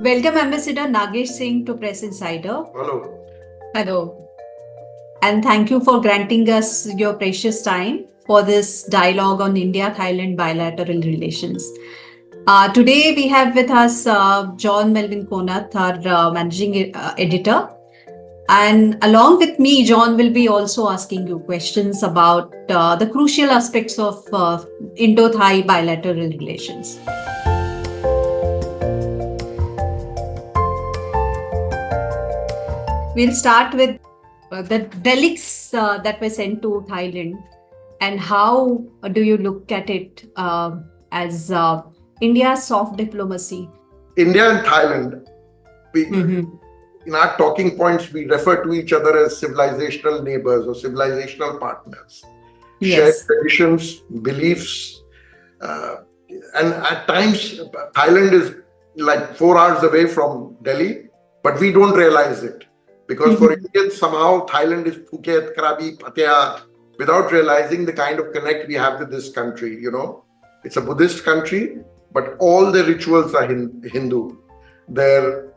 Welcome Ambassador Nagesh Singh to Press Insider. Hello. Hello. And thank you for granting us your precious time for this dialogue on India-Thailand bilateral relations. Today we have with us John Melvin Konath, our managing editor. And along with me, John will be also asking you questions about the crucial aspects of Indo-Thai bilateral relations. We'll start with the relics that were sent to Thailand, and how do you look at it as India's soft diplomacy? India and Thailand, in our talking points, we refer to each other as civilizational neighbors or civilizational partners. Yes. Shared traditions, beliefs, and at times Thailand is like 4 hours away from Delhi, but we don't realize it. Because for Indians, somehow Thailand is Phuket, Krabi, Pattaya, without realizing the kind of connect we have with this country. You know, it's a Buddhist country, but all the rituals are Hindu. Their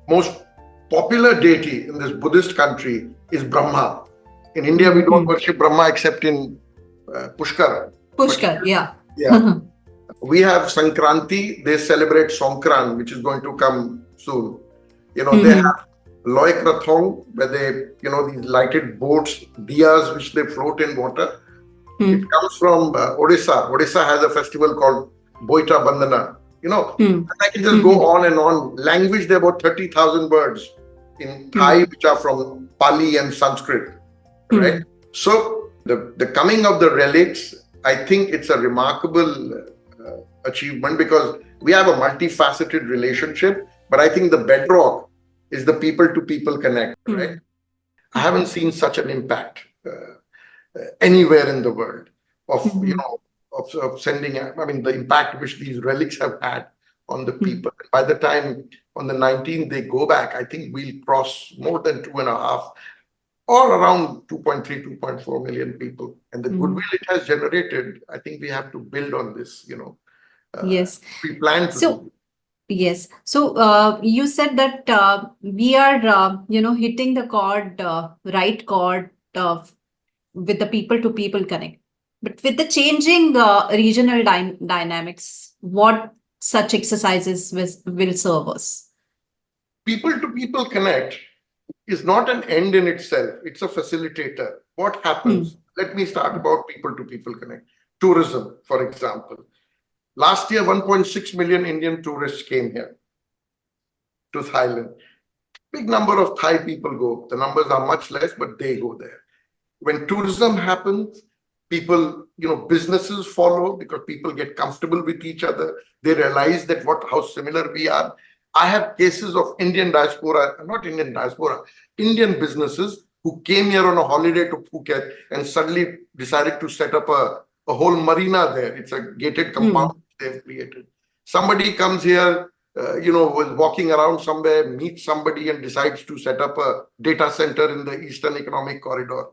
most popular deity in this Buddhist country is Brahma. In India, we don't worship Brahma except in Pushkar. Pushkar, yeah. Yeah. We have Sankranti, they celebrate Songkran, which is going to come soon. You know, they have Loy Krathong, where they, these lighted boats, diyas, which they float in water. It comes from Odisha. Odisha has a festival called Boita Bandhana. And I can just go on and on. Language, there are about 30,000 words in Thai, which are from Pali and Sanskrit. Right? So the coming of the relics, I think it's a remarkable achievement because we have a multifaceted relationship, but I think the bedrock is the people-to-people connect, right? I haven't seen such an impact anywhere in the world of, of sending, the impact which these relics have had on the people. By the time on the 19th they go back, I think we'll cross more than 2.5 or around 2.3, 2.4 million people. And the goodwill it has generated, I think we have to build on this, Yes. We plan to do. Yes. So you said that we are, hitting the chord, right chord with the people-to-people connect. But with the changing regional dynamics, what such exercises will serve us? People-to-people connect is not an end in itself. It's a facilitator. What happens? Let me start about people-to-people connect. Tourism, for example. Last year, 1.6 million Indian tourists came here to Thailand. Big number of Thai people go. The numbers are much less, but they go there. When tourism happens, people, businesses follow because people get comfortable with each other. They realize that how similar we are. I have cases of Indian diaspora, not Indian diaspora, Indian businesses who came here on a holiday to Phuket and suddenly decided to set up a whole marina there. It's a gated compound they've created. Somebody comes here, was walking around somewhere, meets somebody and decides to set up a data center in the Eastern Economic Corridor.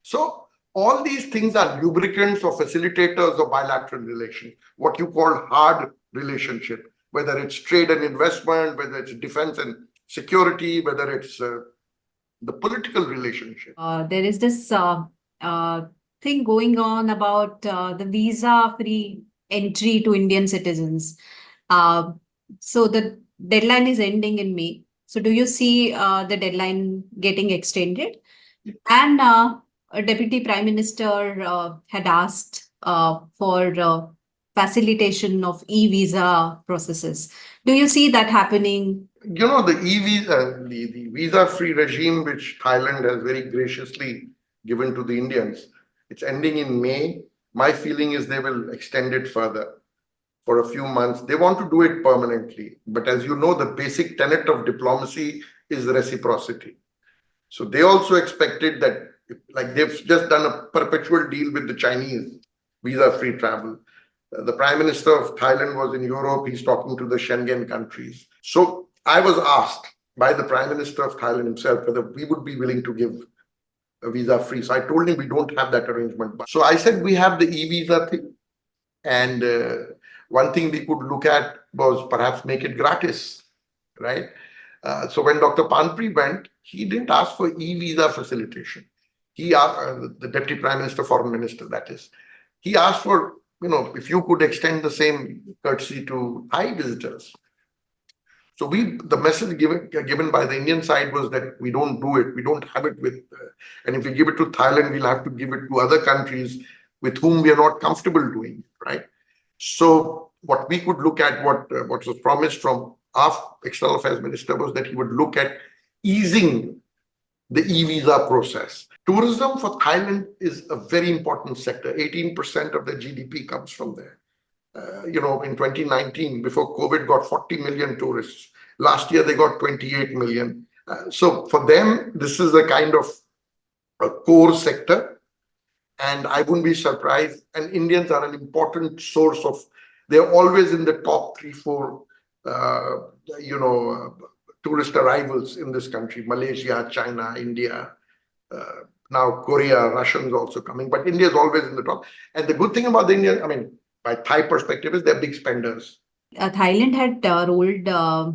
So all these things are lubricants or facilitators of bilateral relations, what you call hard relationship, whether it's trade and investment, whether it's defense and security, whether it's the political relationship. There is this thing going on about the visa-free entry to Indian citizens. So the deadline is ending in May. So do you see the deadline getting extended? And a Deputy Prime Minister had asked for facilitation of e-visa processes. Do you see that happening? The e-visa, the visa-free regime which Thailand has very graciously given to the Indians, it's ending in May. My feeling is they will extend it further for a few months. They want to do it permanently. But as you know, the basic tenet of diplomacy is reciprocity. So they also expected that, like they've just done a perpetual deal with the Chinese, visa-free travel. The Prime Minister of Thailand was in Europe. He's talking to the Schengen countries. So I was asked by the Prime Minister of Thailand himself whether we would be willing to give a visa-free. So I told him we don't have that arrangement. So I said we have the e-visa thing. And one thing we could look at was perhaps make it gratis. right? So when Dr. Panpri went, he didn't ask for e-visa facilitation. He asked, the Deputy Prime Minister, Foreign Minister, that is, he asked for, if you could extend the same courtesy to Thai visitors. So the message given by the Indian side was that we don't do it. We don't have it with, and if we give it to Thailand, we'll have to give it to other countries with whom we are not comfortable doing it, right? So what we could look at, what was promised from our External Affairs Minister was that he would look at easing the e-visa process. Tourism for Thailand is a very important sector. 18% of the GDP comes from there. In 2019, before COVID, got 40 million tourists. Last year, they got 28 million. So for them, this is a kind of a core sector. And I wouldn't be surprised. And Indians are an important source of, they're always in the top 3-4, tourist arrivals in this country. Malaysia, China, India, now Korea, Russians also coming. But India is always in the top. And the good thing about the Indian, by Thai perspective, is they're big spenders. Thailand had rolled a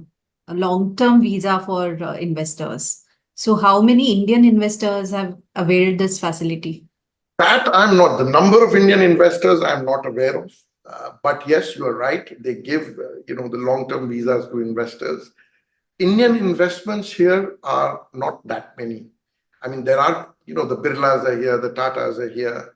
long-term visa for investors. So how many Indian investors have availed this facility? That I'm not. The number of Indian investors I'm not aware of. But yes, you are right. They give, the long-term visas to investors. Indian investments here are not that many. There are, the Birlas are here, the Tatas are here.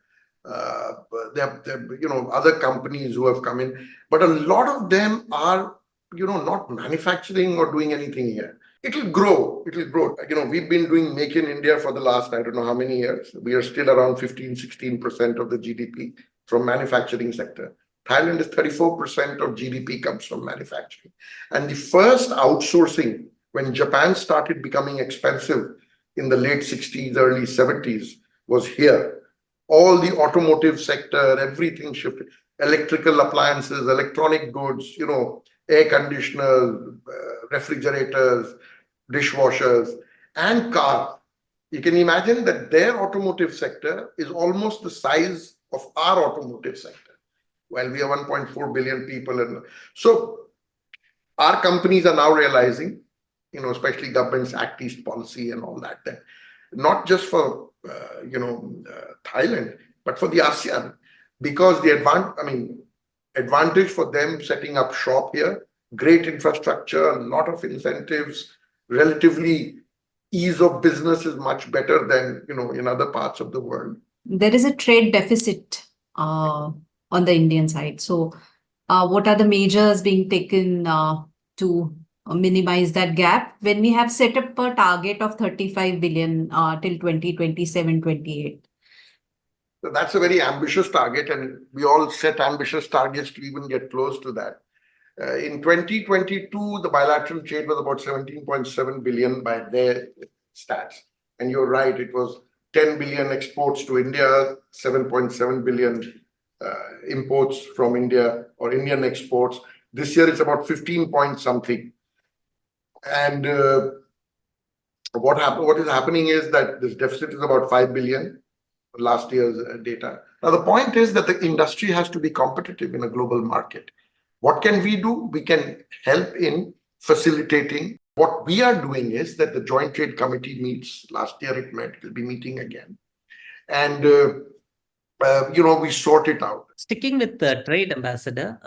There are, other companies who have come in, but a lot of them are, not manufacturing or doing anything here. It'll grow. We've been doing Make in India for the last, I don't know how many years. We are still around 15-16% of the GDP from manufacturing sector. Thailand is 34% of GDP comes from manufacturing. And the first outsourcing, when Japan started becoming expensive in the late 60s, early 70s, was here. All the automotive sector, everything shifted. Electrical appliances, electronic goods, air conditioners, refrigerators, dishwashers, and cars. You can imagine that their automotive sector is almost the size of our automotive sector. Well, we are 1.4 billion people. And so our companies are now realizing, especially government's Act East policy and all that not just for, Thailand, but for the ASEAN, because the advantage for them setting up shop here, great infrastructure, a lot of incentives, relatively ease of business is much better than, in other parts of the world. There is a trade deficit on the Indian side. So what are the measures being taken to minimize that gap when we have set up a target of 35 billion till 2027-28? So that's a very ambitious target, and we all set ambitious targets to even get close to that. In 2022, the bilateral trade was about 17.7 billion by their stats. And you're right, it was 10 billion exports to India, 7.7 billion imports from India or Indian exports. This year it's about 15 point something. And what is happening is that this deficit is about 5 billion last year's data. Now, the point is that the industry has to be competitive in a global market. What can we do? We can help in facilitating. What we are doing is that the Joint Trade Committee meets. Last year it met, it will be meeting again. And, we sort it out. Sticking with the trade ambassador,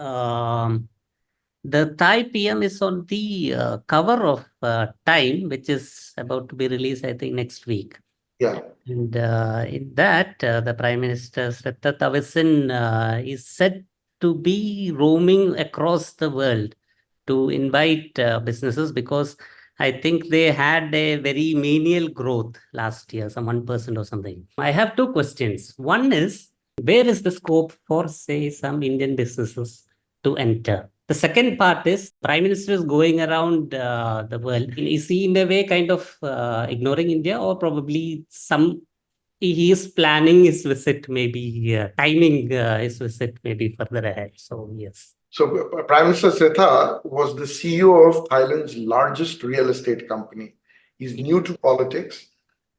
the Thai PM is on the cover of Time, which is about to be released, I think, next week. Yeah. And in that, the Prime Minister, Thaksin, is said to be roaming across the world to invite businesses, because I think they had a very menial growth last year, some 1% or something. I have two questions. One is, where is the scope for, say, some Indian businesses to enter? The second part is, Prime Minister is going around the world. Is he in a way kind of ignoring India, or probably he is planning his visit, maybe timing his visit maybe further ahead? So, yes. So Prime Minister Sethar was the CEO of Thailand's largest real estate company. He's new to politics.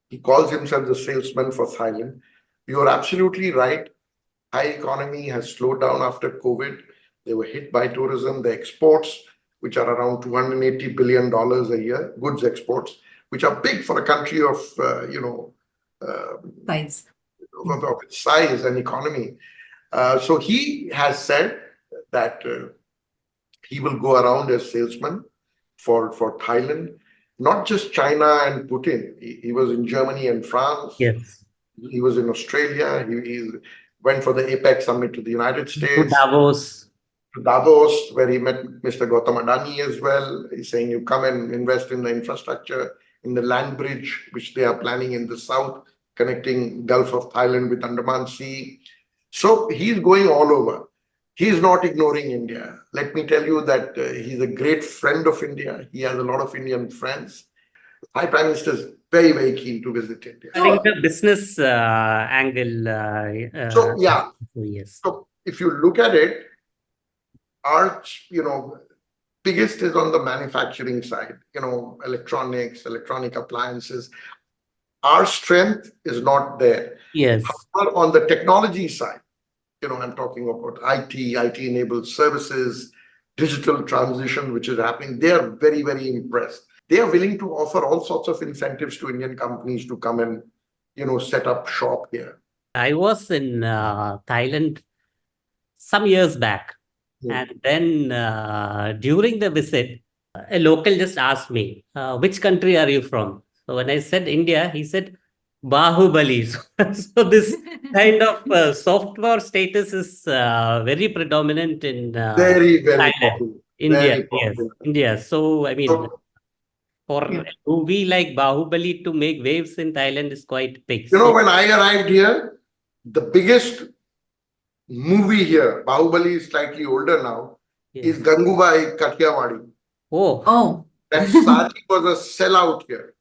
He calls himself the salesman for Thailand. You're absolutely right. Thai economy has slowed down after COVID. They were hit by tourism. The exports which are around $280 billion a year, goods exports, which are big for a country of, Size. of its size and economy. So he has said that he will go around as salesman for Thailand, not just China and Putin. He was in Germany and France. Yes. He was in Australia. He went for the APEC summit to the United To States, Davos. to Davos, where he met Mr. Gautam Adani as well. He's saying, you come and invest in the infrastructure, in the land bridge, which they are planning in the south, connecting Gulf of Thailand with Andaman Sea. So he's going all over. He's not ignoring India. Let me tell you that he's a great friend of India. He has a lot of Indian friends. The Thai Prime Minister is very, very keen to visit India. I think the business angle. So, yeah. Yes. So if you look at it, our, biggest is on the manufacturing side, electronics, electronic appliances. Our strength is not there. Yes. However, on the technology side, I'm talking about IT-enabled services, digital transition, which is happening. They are very, very impressed. They are willing to offer all sorts of incentives to Indian companies to come and, set up shop here. I was in Thailand some years back. And then during the visit, a local just asked me, which country are you from? So when I said India, he said, Bahubali. So this kind of soft power status is very predominant in very, very Thailand. popular. India, Very popular. yes, India. So, I mean, for a movie like Bahubali to make waves in Thailand is quite big. When I arrived here, the biggest movie here, Bahubali is slightly older now, is Gangubai Kathiawadi. Oh. That sari was a sellout here.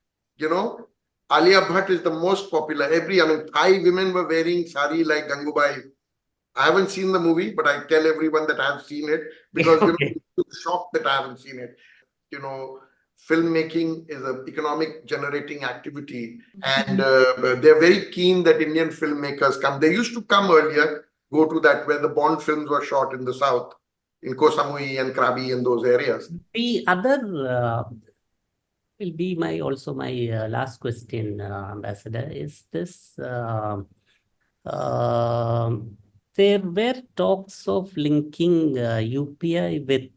Alia Bhatt is the most popular. Thai women were wearing sari like Gangubai. I haven't seen the movie, but I tell everyone that I have seen it because I'm shocked that I haven't seen it. Filmmaking is an economic generating activity, and they're very keen that Indian filmmakers come. They used to come earlier, go to that where the Bond films were shot in the south, in Koh Samui and Krabi and those areas. The other will be my last question, Ambassador, is this. There were talks of linking UPI with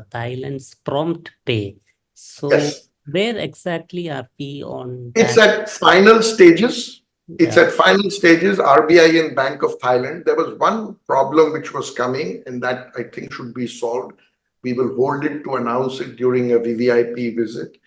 Thailand's PromptPay. So Yes. where exactly are we on that? It's at final stages. It's at final stages, RBI and Bank of Thailand. There was one problem which was coming, and that I think should be solved. We will hold it to announce it during a VVIP visit.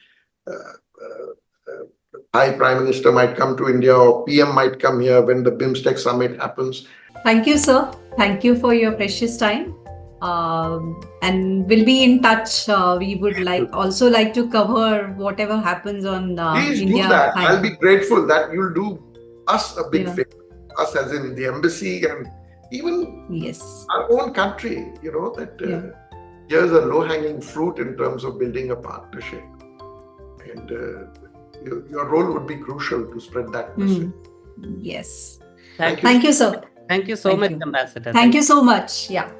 Thai Prime Minister might come to India, or PM might come here when the BIMSTEC summit happens. Thank you, sir. Thank you for your precious time. And we'll be in touch. We would also like to cover whatever happens on Please India. do that. Thailand. I'll be grateful that you'll do us a big favor. Us as in the embassy and even our own country, that here's a low-hanging fruit in terms of building a partnership. And your role would be crucial to spread that message. Yes. Thank you, sir. Thank you so much, Ambassador. Thank you so much. Yeah.